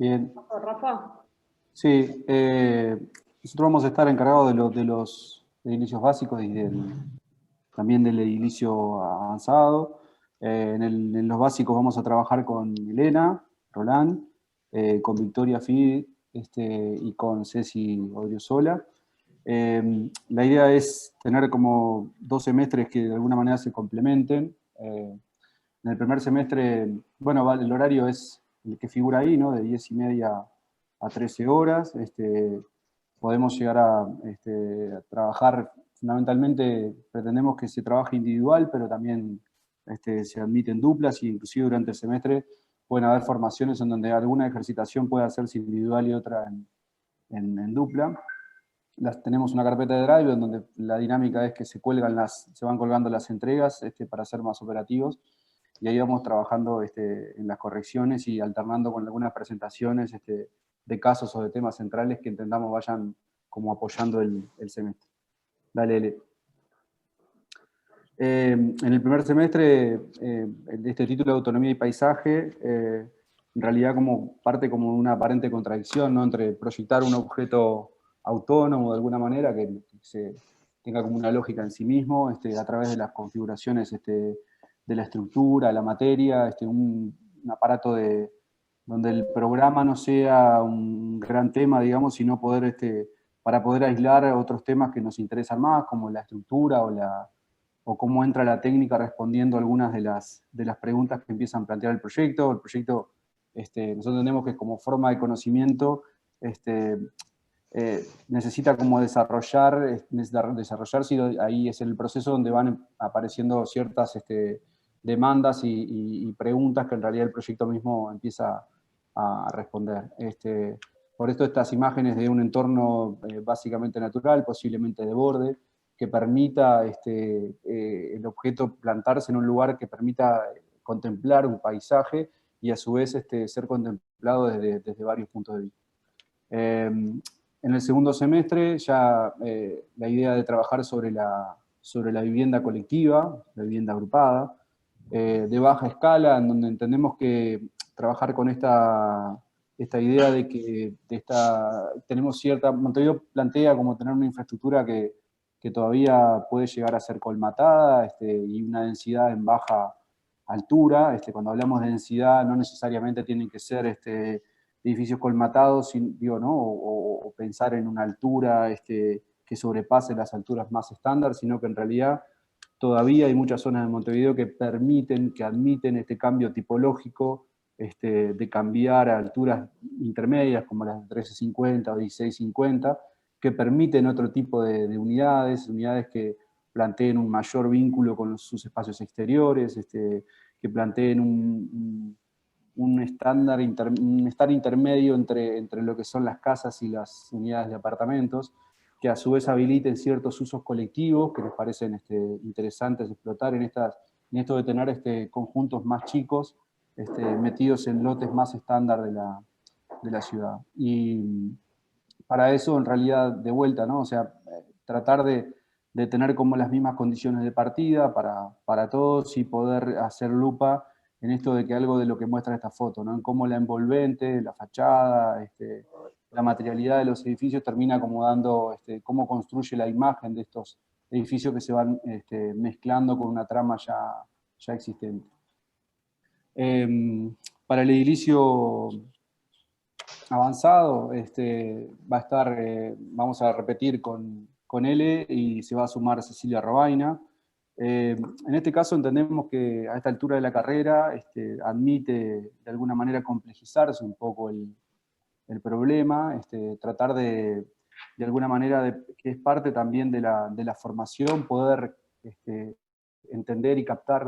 Bien. Rafa. Sí, nosotros vamos a estar encargados de los edilicios básicos y también del edilicio avanzado. En los básicos vamos a trabajar con Elena, Roland, con Victoria Fid y con Ceci Odriozola. La idea es tener como 2 semestres que de alguna manera se complementen. En el primer semestre, bueno, el horario es el que figura ahí, ¿no? De 10:30 a 13 horas. Podemos llegar a trabajar, fundamentalmente pretendemos que se trabaje individual, pero también se admiten duplas, y inclusive durante el semestre pueden haber formaciones en donde alguna ejercitación puede hacerse individual y otra en dupla. Tenemos una carpeta de Drive en donde la dinámica es que se van colgando las entregas para ser más operativos, y ahí vamos trabajando en las correcciones y alternando con algunas presentaciones de casos o de temas centrales que entendamos vayan como apoyando el semestre. Dale, Ele. En el primer semestre, este título de Autonomía y Paisaje, en realidad parte como de una aparente contradicción, ¿no?, entre proyectar un objeto autónomo de alguna manera, que tenga como una lógica en sí mismo, a través de las configuraciones de la estructura, la materia, un aparato donde el programa no sea un gran tema, digamos, sino para poder aislar otros temas que nos interesan más, como la estructura o cómo entra la técnica respondiendo algunas de las preguntas que empiezan a plantear el proyecto. El proyecto, nosotros entendemos que como forma de conocimiento, necesita como desarrollarse, y ahí es el proceso donde van apareciendo ciertas demandas y preguntas que en realidad el proyecto mismo empieza a responder. Por esto estas imágenes de un entorno básicamente natural, posiblemente de borde, que permita el objeto plantarse en un lugar que permita contemplar un paisaje y a su vez ser contemplado desde varios puntos de vista. En el segundo semestre ya la idea de trabajar sobre la vivienda colectiva, la vivienda agrupada, de baja escala, en donde entendemos que trabajar con esta idea de que tenemos Montevideo plantea como tener una infraestructura que todavía puede llegar a ser colmatada, y una densidad en baja altura. Cuando hablamos de densidad no necesariamente tienen que ser edificios colmatados, digo, ¿no? O pensar en una altura que sobrepase las alturas más estándar, sino que en realidad todavía hay muchas zonas de Montevideo que admiten este cambio tipológico, de cambiar a alturas intermedias, como las de 1350 o 1650, que permiten otro tipo de unidades que planteen un mayor vínculo con sus espacios exteriores, que planteen un estar intermedio entre lo que son las casas y las unidades de apartamentos, que a su vez habiliten ciertos usos colectivos que les parecen interesantes explotar en esto de tener conjuntos más chicos metidos en lotes más estándar de la ciudad. Y para eso, en realidad, de vuelta, ¿no? O sea, tratar de tener como las mismas condiciones de partida para todos, y poder hacer lupa en esto de que algo de lo que muestra esta foto, ¿no?, en cómo la envolvente, la fachada, la materialidad de los edificios termina acomodando cómo construye la imagen de estos edificios que se van mezclando con una trama ya existente. Para el edilicio avanzado, va a estar, vamos a repetir con L, y se va a sumar Cecilia Robaina. En este caso entendemos que a esta altura de la carrera admite de alguna manera complejizarse un poco el problema, tratar de alguna manera, que es parte también de la formación, poder entender y captar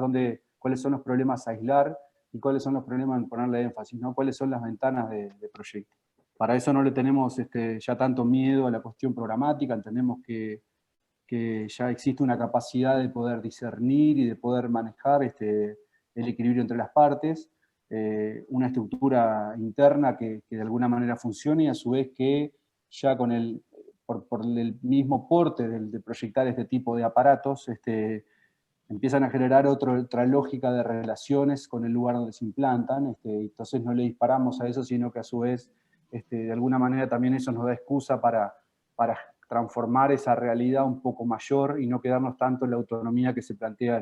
cuáles son los problemas a aislar y cuáles son los problemas en ponerle énfasis, ¿no? Cuáles son las ventanas de proyecto. Para eso no le tenemos ya tanto miedo a la cuestión programática, entendemos que ya existe una capacidad de poder discernir y de poder manejar el equilibrio entre las partes, una estructura interna que de alguna manera funcione, y a su vez que ya por el mismo porte de proyectar este tipo de aparatos, empiezan a generar otra lógica de relaciones con el lugar donde se implantan, entonces no le disparamos a eso, sino que a su vez, de alguna manera también eso nos da excusa para transformar esa realidad un poco mayor y no quedarnos tanto en la autonomía que se plantea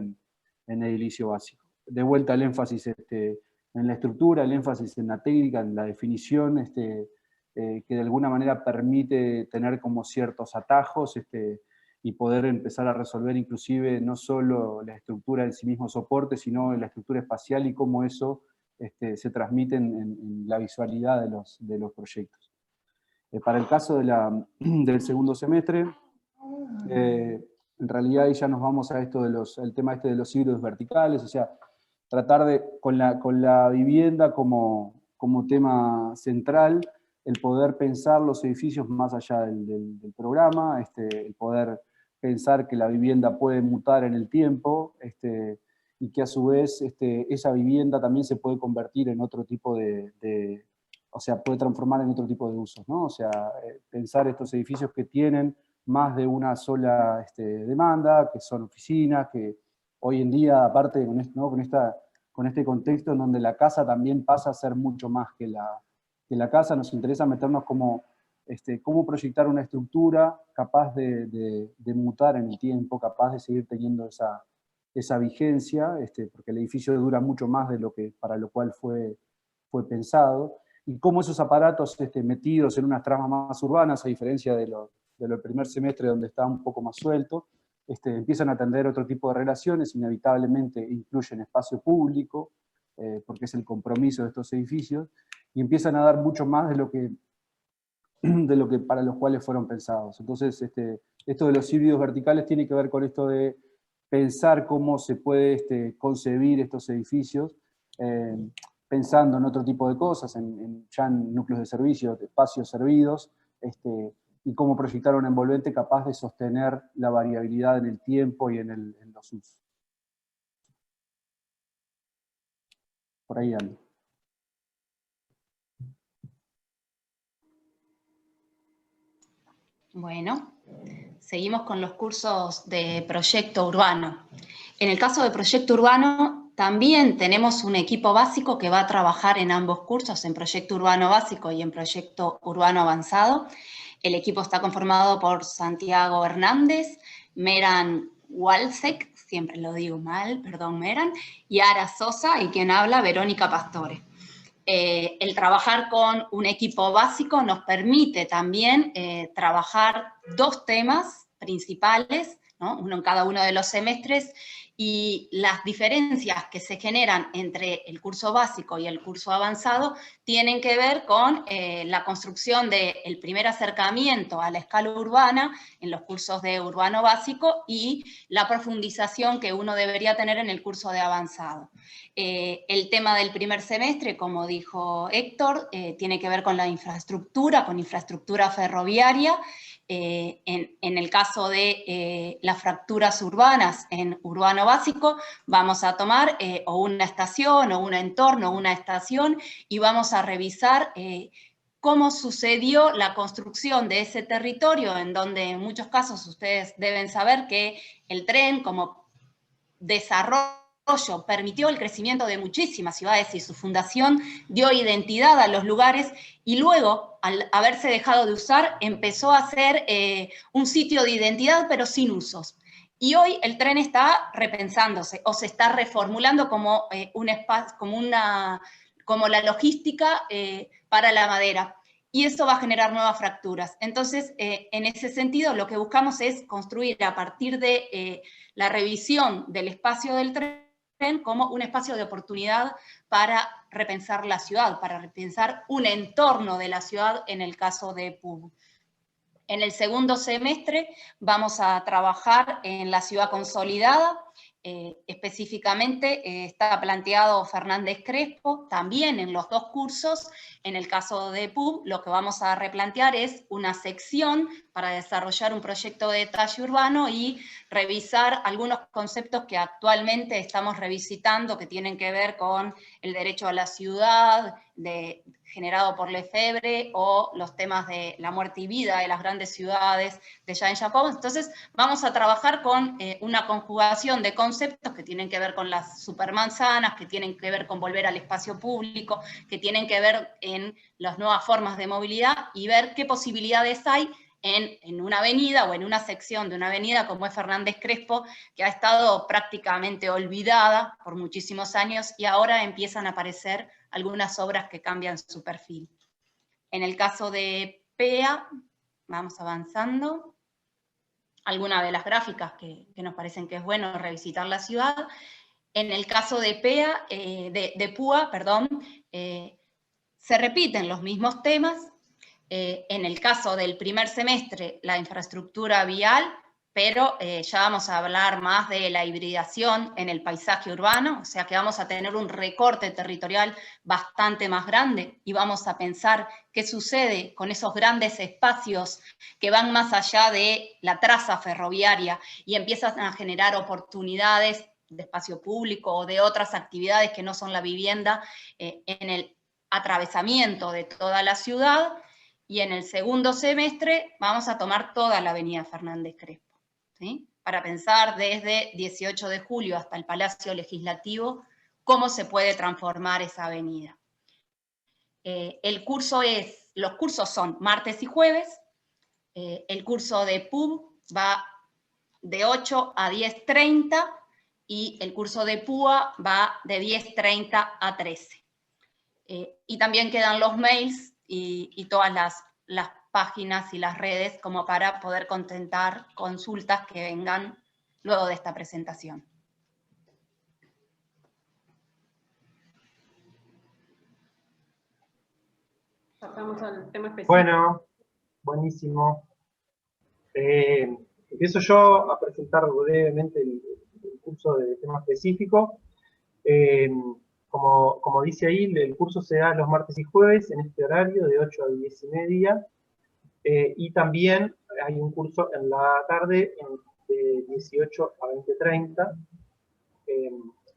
en edilicio básico. De vuelta el énfasis en la estructura, el énfasis en la técnica, en la definición, que de alguna manera permite tener como ciertos atajos, y poder empezar a resolver inclusive no solo la estructura en sí mismo soporte, sino la estructura espacial y cómo eso se transmite en la visualidad de los proyectos. Para el caso del segundo semestre, en realidad ahí ya nos vamos a esto el tema de los híbridos verticales, o sea, tratar de, con la vivienda como tema central, el poder pensar los edificios más allá del programa, el poder pensar que la vivienda puede mutar en el tiempo, y que a su vez esa vivienda también se puede convertir en otro tipo o sea, puede transformar en otro tipo de usos, ¿no? O sea, pensar estos edificios que tienen más de una sola demanda, que son oficinas, que hoy en día, aparte ¿no? con este contexto en donde la casa también pasa a ser mucho más que la casa, nos interesa meternos como cómo proyectar una estructura capaz de mutar en el tiempo, capaz de seguir teniendo esa vigencia, porque el edificio dura mucho más de lo que para lo cual fue pensado, y cómo esos aparatos metidos en unas tramas más urbanas, a diferencia de lo del primer semestre donde está un poco más suelto, empiezan a atender otro tipo de relaciones, inevitablemente incluyen espacio público, porque es el compromiso de estos edificios, y empiezan a dar mucho más de lo que para los cuales fueron pensados. Entonces, esto de los híbridos verticales tiene que ver con esto de pensar cómo se puede concebir estos edificios, pensando en otro tipo de cosas, ya en núcleos de servicio, de espacios servidos, y cómo proyectar un envolvente capaz de sostener la variabilidad en el tiempo y en los usos. Por ahí ando. Bueno, seguimos con los cursos de proyecto urbano. En el caso de proyecto urbano, también tenemos un equipo básico que va a trabajar en ambos cursos, en proyecto urbano básico y en proyecto urbano avanzado. El equipo está conformado por Santiago Hernández, Meran Walsek, siempre lo digo mal, perdón Meran, y Ara Sosa, y quien habla, Verónica Pastore. El trabajar con un equipo básico nos permite también trabajar dos temas principales, ¿no? Uno en cada uno de los semestres, y las diferencias que se generan entre el curso básico y el curso avanzado tienen que ver con la construcción del primer acercamiento a la escala urbana en los cursos de urbano básico y la profundización que uno debería tener en el curso de avanzado. El tema del primer semestre, como dijo Héctor, tiene que ver con la infraestructura, con infraestructura ferroviaria. En el caso de las fracturas urbanas en urbano básico, vamos a tomar o una estación o un entorno o una estación y vamos a revisar cómo sucedió la construcción de ese territorio, en donde en muchos casos ustedes deben saber que el tren como desarrollo permitió el crecimiento de muchísimas ciudades y su fundación dio identidad a los lugares y luego, al haberse dejado de usar, empezó a ser un sitio de identidad pero sin usos. Y hoy el tren está repensándose o se está reformulando como un espacio, como la logística para la madera. Y eso va a generar nuevas fracturas. Entonces, en ese sentido, lo que buscamos es construir a partir de la revisión del espacio del tren como un espacio de oportunidad para repensar la ciudad, para repensar un entorno de la ciudad en el caso de PUB. En el segundo semestre vamos a trabajar en la ciudad consolidada, específicamente está planteado Fernández Crespo, también en los dos cursos. En el caso de PUB, lo que vamos a replantear es una sección para desarrollar un proyecto de detalle urbano y revisar algunos conceptos que actualmente estamos revisitando, que tienen que ver con el derecho a la ciudad, generado por Lefebvre, o los temas de la muerte y vida de las grandes ciudades de Jean Jacob. Entonces vamos a trabajar con una conjugación de conceptos que tienen que ver con las supermanzanas, que tienen que ver con volver al espacio público, que tienen que ver en las nuevas formas de movilidad, y ver qué posibilidades hay en una avenida o en una sección de una avenida como es Fernández Crespo, que ha estado prácticamente olvidada por muchísimos años y ahora empiezan a aparecer algunas obras que cambian su perfil. En el caso de PEA, vamos avanzando, algunas de las gráficas que nos parecen que es bueno revisitar la ciudad. En el caso de PEA, de PUA, perdón, se repiten los mismos temas. En el caso del primer semestre, la infraestructura vial, pero ya vamos a hablar más de la hibridación en el paisaje urbano, o sea que vamos a tener un recorte territorial bastante más grande y vamos a pensar qué sucede con esos grandes espacios que van más allá de la traza ferroviaria y empiezan a generar oportunidades de espacio público o de otras actividades que no son la vivienda en el atravesamiento de toda la ciudad. Y en el segundo semestre vamos a tomar toda la avenida Fernández Crespo, ¿sí? Para pensar desde 18 de julio hasta el Palacio Legislativo cómo se puede transformar esa avenida. Los cursos son martes y jueves. El curso de PUB va de 8 a 10:30 y el curso de PUA va de 10:30 a 13. Y también quedan los mails y todas las páginas y las redes como para poder contentar consultas que vengan luego de esta presentación. Pasamos al tema específico. Bueno, buenísimo. Empiezo yo a presentar brevemente el curso de tema específico. Como dice ahí, el curso se da los martes y jueves en este horario de 8 a 10:30. Y también hay un curso en la tarde de 18 a 20:30.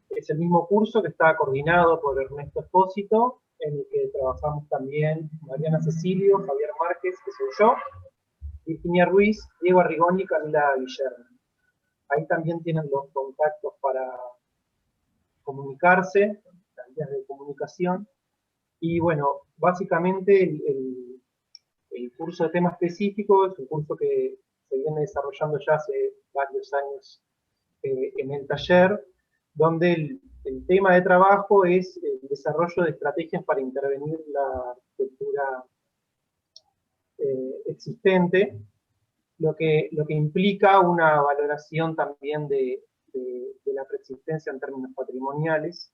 Es el mismo curso que está coordinado por Ernesto Espósito, en el que trabajamos también Mariana Cecilio, Javier Márquez, que soy yo, Virginia Ruiz, Diego Arrigoni y Camila Guillermo. Ahí también tienen los contactos para comunicarse, las vías de comunicación. Y bueno, básicamente el curso de tema específico es un curso que se viene desarrollando ya hace varios años en el taller, donde el tema de trabajo es el desarrollo de estrategias para intervenir la arquitectura existente, lo que implica una valoración también de la preexistencia en términos patrimoniales.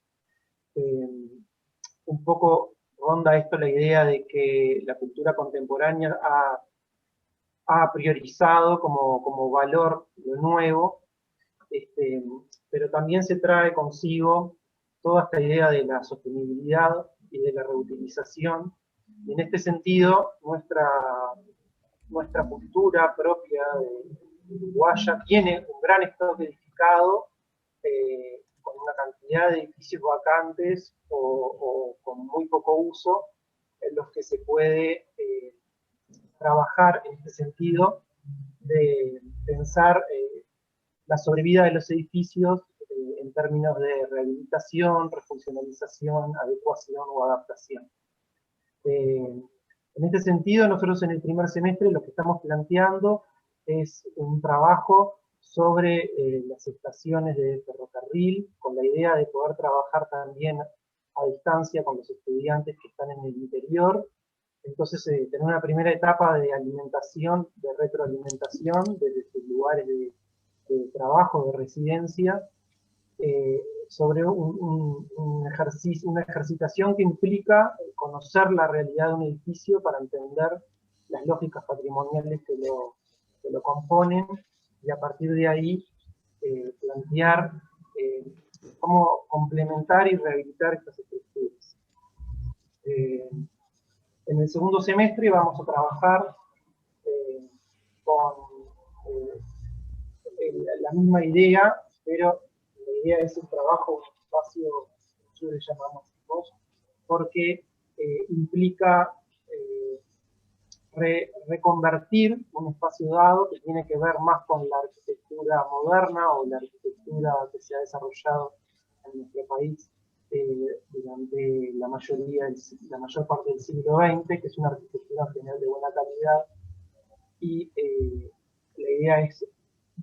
Un poco ronda esto la idea de que la cultura contemporánea ha priorizado como valor lo nuevo, pero también se trae consigo toda esta idea de la sostenibilidad y de la reutilización. Y en este sentido, nuestra cultura propia de uruguaya tiene un gran stock edificado, con una cantidad de edificios vacantes o con muy poco uso, en los que se puede trabajar en este sentido de pensar la sobrevida de los edificios en términos de rehabilitación, refuncionalización, adecuación o adaptación. En este sentido, nosotros en el primer semestre lo que estamos planteando es un trabajo sobre las estaciones de ferrocarril, con la idea de poder trabajar también a distancia con los estudiantes que están en el interior. Entonces, tener una primera etapa de alimentación, de retroalimentación, desde sus lugares de trabajo, de residencia, sobre una ejercitación que implica conocer la realidad de un edificio para entender las lógicas patrimoniales que lo componen, y a partir de ahí plantear cómo complementar y rehabilitar estas estructuras. En el segundo semestre vamos a trabajar misma idea, pero la idea es un trabajo, un espacio, nosotros le llamamos voz, porque implica reconvertir un espacio dado que tiene que ver más con la arquitectura moderna o la arquitectura que se ha desarrollado en nuestro país durante la mayor parte del siglo XX, que es una arquitectura en general de buena calidad, y la idea es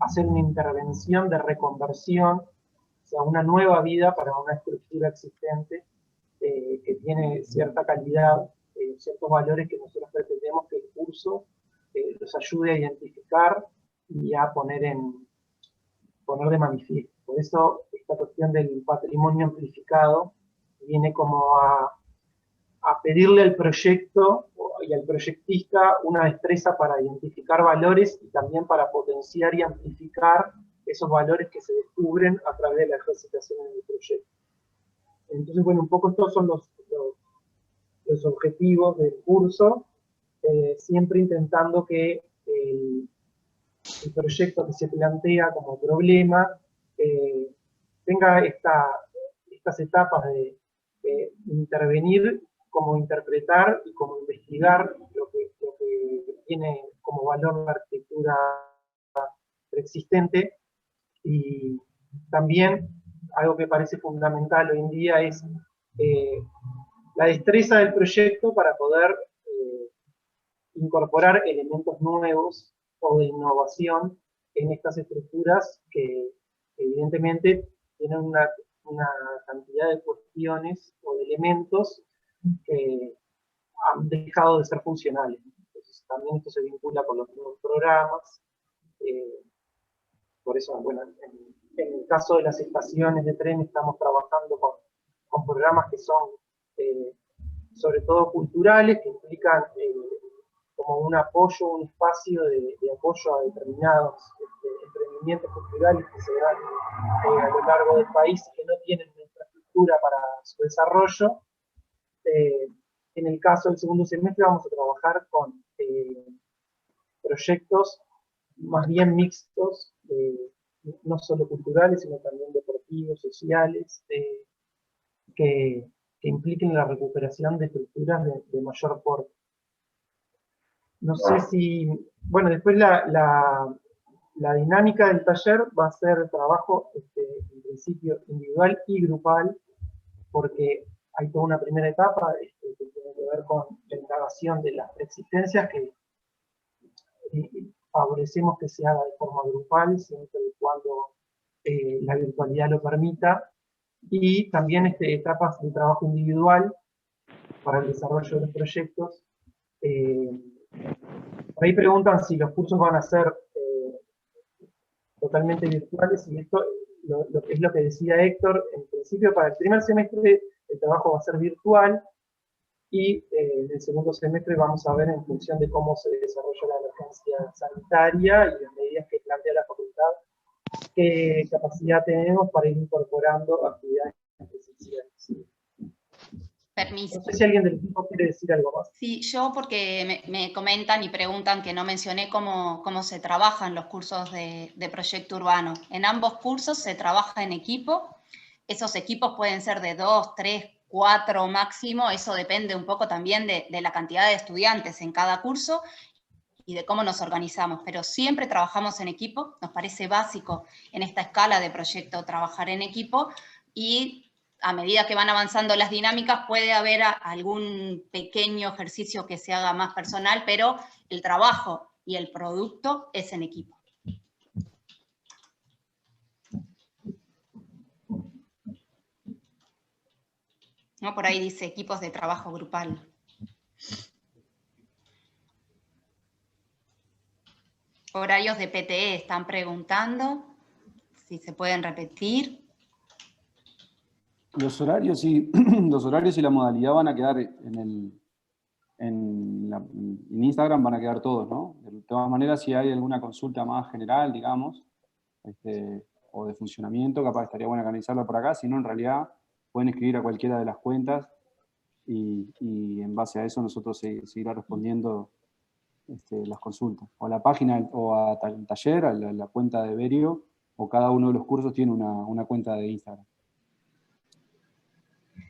hacer una intervención de reconversión, o sea, una nueva vida para una estructura existente que tiene cierta calidad, ciertos valores que nosotros pretendemos que el curso los ayude a identificar y a poner de manifiesto. Por eso esta cuestión del patrimonio amplificado viene como a pedirle al proyecto y al proyectista una destreza para identificar valores y también para potenciar y amplificar esos valores que se descubren a través de la ejercitación del proyecto. Entonces, bueno, un poco estos son los objetivos del curso, siempre intentando que el proyecto que se plantea como problema tenga estas etapas de intervenir, como interpretar y como investigar lo que tiene como valor la arquitectura preexistente. Y también algo que parece fundamental hoy en día es la destreza del proyecto para poder incorporar elementos nuevos o de innovación en estas estructuras que evidentemente tienen una cantidad de cuestiones o de elementos que han dejado de ser funcionales. Entonces, también esto se vincula con los nuevos programas. Por eso, bueno, en el caso de las estaciones de tren estamos trabajando con programas que son sobre todo culturales, que implican como un apoyo, un espacio de apoyo a determinados emprendimientos culturales que se dan a lo largo del país y que no tienen una infraestructura para su desarrollo. En el caso del segundo semestre vamos a trabajar con proyectos más bien mixtos, no solo culturales, sino también deportivos, sociales, que impliquen la recuperación de estructuras de mayor porte. No sé si, bueno, después la dinámica del taller va a ser trabajo en principio individual y grupal, porque hay toda una primera etapa que tiene que ver con la indagación de las preexistencias que favorecemos que se haga de forma grupal, siempre y cuando la virtualidad lo permita, y también etapas de trabajo individual para el desarrollo de los proyectos. Por ahí preguntan si los cursos van a ser totalmente virtuales, y esto es lo que decía Héctor. En principio, para el primer semestre el trabajo va a ser virtual, y en el segundo semestre vamos a ver, en función de cómo se desarrolla la emergencia sanitaria y las medidas que plantea la facultad, qué capacidad tenemos para ir incorporando actividades presenciales. Permiso. No sé si alguien del equipo quiere decir algo más. Sí, yo porque me comentan y preguntan que no mencioné cómo se trabajan los cursos de proyecto urbano. En ambos cursos se trabaja en equipo. Esos equipos pueden ser de 2, 3, 4 máximo. Eso depende un poco también de la cantidad de estudiantes en cada curso y de cómo nos organizamos. Pero siempre trabajamos en equipo. Nos parece básico en esta escala de proyecto trabajar en equipo, y a medida que van avanzando las dinámicas puede haber algún pequeño ejercicio que se haga más personal, pero el trabajo y el producto es en equipo. ¿No? Por ahí dice equipos de trabajo grupal. Horarios de PTE están preguntando si se pueden repetir. Los horarios y la modalidad van a quedar en Instagram, van a quedar todos, ¿no? De todas maneras, si hay alguna consulta más general, digamos, o de funcionamiento, capaz estaría bueno canalizarlo por acá. Si no, en realidad pueden escribir a cualquiera de las cuentas y en base a eso nosotros seguirá respondiendo las consultas. O a la página, o al taller, a la cuenta de Berio, o cada uno de los cursos tiene una cuenta de Instagram.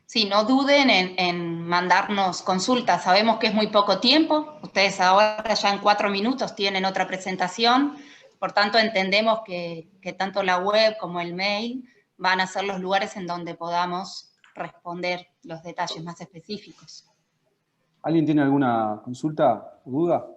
Sí, no duden en mandarnos consultas. Sabemos que es muy poco tiempo. Ustedes ahora ya en 4 minutos tienen otra presentación. Por tanto, entendemos que tanto la web como el mail van a ser los lugares en donde podamos responder los detalles más específicos. ¿Alguien tiene alguna consulta o duda?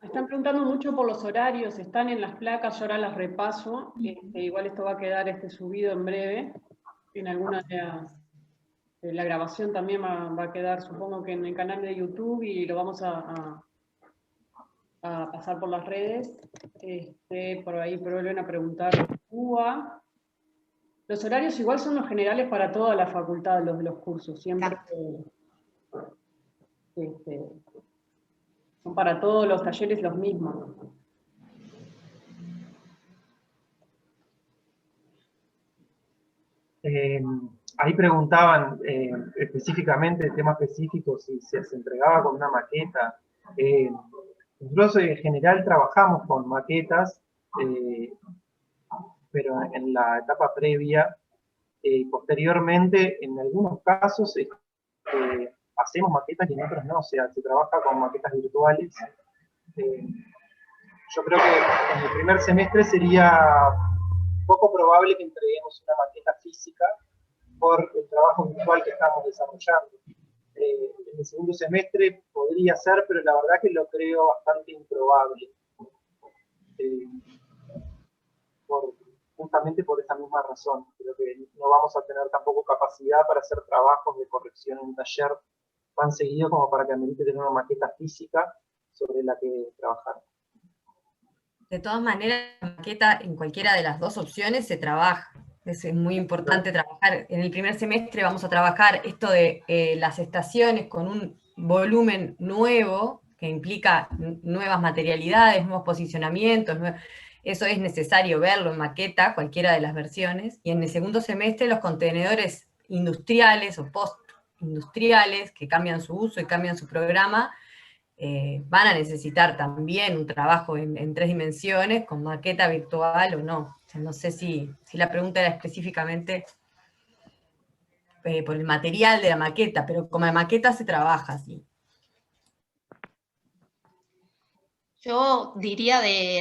Están preguntando mucho por los horarios, están en las placas, yo ahora las repaso. Igual esto va a quedar subido en breve. En alguna de la grabación también va a quedar, supongo que en el canal de YouTube, y lo vamos a pasar por las redes. Por ahí vuelven a preguntar UA. Los horarios igual son los generales para toda la facultad, los de los cursos, siempre son para todos los talleres los mismos. Ahí preguntaban específicamente, tema específico, si se entregaba con una maqueta. Nosotros en general trabajamos con maquetas, pero en la etapa previa, posteriormente, en algunos casos, hacemos maquetas y en otros no, o sea, se trabaja con maquetas virtuales. Yo creo que en el primer semestre sería poco probable que entreguemos una maqueta física por el trabajo virtual que estamos desarrollando. En el segundo semestre podría ser, pero la verdad que lo creo bastante improbable. Justamente por esa misma razón. Creo que no vamos a tener tampoco capacidad para hacer trabajos de corrección en un taller tan seguido como para que amerite tener una maqueta física sobre la que trabajar. De todas maneras, la maqueta en cualquiera de las dos opciones se trabaja. Es muy importante trabajar. En el primer semestre vamos a trabajar esto de las estaciones con un volumen nuevo, que implica nuevas materialidades, nuevos posicionamientos. Eso es necesario verlo en maqueta, cualquiera de las versiones. Y en el segundo semestre los contenedores industriales o post-industriales, que cambian su uso y cambian su programa, van a necesitar también un trabajo en 3 dimensiones, con maqueta virtual o no. O sea, no sé si la pregunta era específicamente por el material de la maqueta, pero como la maqueta se trabaja así. Yo diría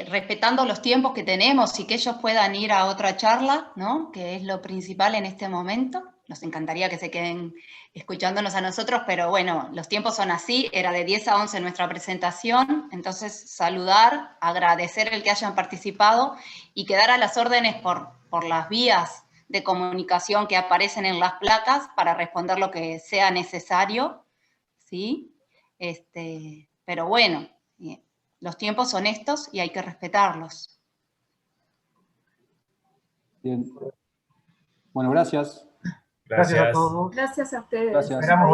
respetando los tiempos que tenemos y que ellos puedan ir a otra charla, ¿no? Que es lo principal en este momento. Nos encantaría que se queden escuchándonos a nosotros, pero bueno, los tiempos son así, era de 10 a 11 nuestra presentación, entonces saludar, agradecer el que hayan participado y quedar a las órdenes por las vías de comunicación que aparecen en las placas para responder lo que sea necesario, ¿sí? Pero bueno, los tiempos son estos y hay que respetarlos. Bien. Bueno, gracias. Gracias a todos. Gracias a ustedes. Gracias. Esperamos